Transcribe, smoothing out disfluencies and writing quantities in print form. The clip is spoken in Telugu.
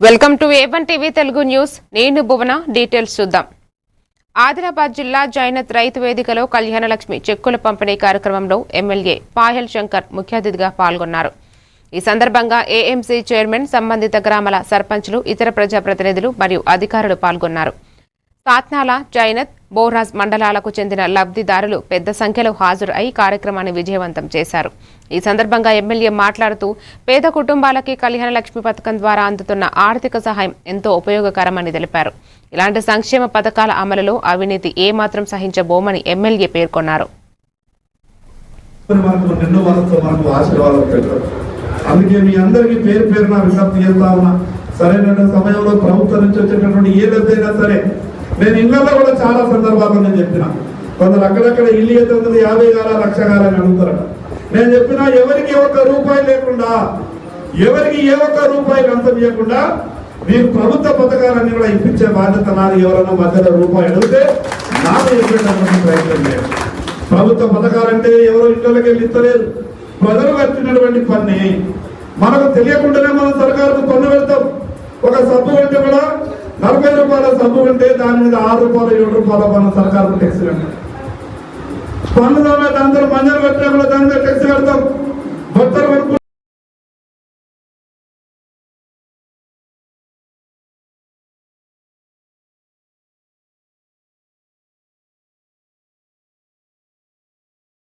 Welcome to A1 TV Telugu news. నేను భువన. డీటెయిల్స్ చూద్దాం. ఆదిలాబాద్ జిల్లా జైనత్ రైతు వేదికలో కళ్యాణలక్ష్మి చెక్కుల పంపిణీ కార్యక్రమంలో ఎమ్మెల్యే పాయల్ శంకర్ ముఖ్య అతిథిగా పాల్గొన్నారు. ఈ సందర్భంగా ఏఎంసీ చైర్మన్, సంబంధిత గ్రామాల సర్పంచ్లు, ఇతర ప్రజాప్రతినిధులు మరియు అధికారులు పాల్గొన్నారు. సాత్నాల, జైనత్, బోర్రాజ్ మండలాలకు చెందిన లబ్ధిదారులు పెద్ద సంఖ్యలో హాజరు అయి కార్యక్రమాన్ని విజయవంతం చేశారు. ఈ సందర్భంగా ఎమ్మెల్యే మాట్లాడుతూ పేద కుటుంబాలకి కళ్యాణలక్ష్మి పథకం ద్వారా అందుతున్న ఆర్థిక సహాయం ఎంతో ఉపయోగకరమని తెలిపారు. ఇలాంటి సంక్షేమ పథకాల అమలులో అవినీతి ఏమాత్రం సహించబోమని ఎమ్మెల్యే పేర్కొన్నారు. అందుకే మీ అందరికీ పేరు పేరున విజ్ఞప్తి చేస్తా ఉన్నా. సరైన సమయంలో ప్రభుత్వం నుంచి వచ్చేటటువంటి ఏ లబ్ధైనా సరే, నేను ఇళ్లలో కూడా చాలా సందర్భాల్లో నేను చెప్పిన, కొందరు అక్కడక్కడ ఇల్లు ఎత్తుతుంది 50,000 లక్ష కాలని అడుగుతారట. నేను చెప్పిన, ఎవరికి ఒక్క రూపాయి లేకుండా, ఎవరికి ఏ ఒక్క రూపాయి లంచం ఇవ్వకుండా మీరు ప్రభుత్వ పథకాలన్నీ కూడా ఇప్పించే బాధ్యత నాది. ఎవరైనా మధ్యలో రూపాయి అడిగితే నాకు చెప్పేటటువంటి ప్రయత్నం లేదు. ప్రభుత్వ పథకాలంటే ఎవరో ఇళ్ళకి వెళ్ళి ఇస్తలేదు, ప్రజలు కట్టినటువంటి పని. మనకు తెలియకుండానే మనం సర్కారుకు పన్ను పెడతాం. ఒక సబ్బు అంటే కూడా 40 రూపాయల సబ్బు ఉంటే దాని మీద 6 రూపాయలు 7 రూపాయల పన్ను సర్కారు ట్యాక్స్ కట్టాం. పన్ను దాని అందరూ మంజలు కట్టినా కూడా దాని మీద ట్యాక్స్ కడతాం. భర్తలు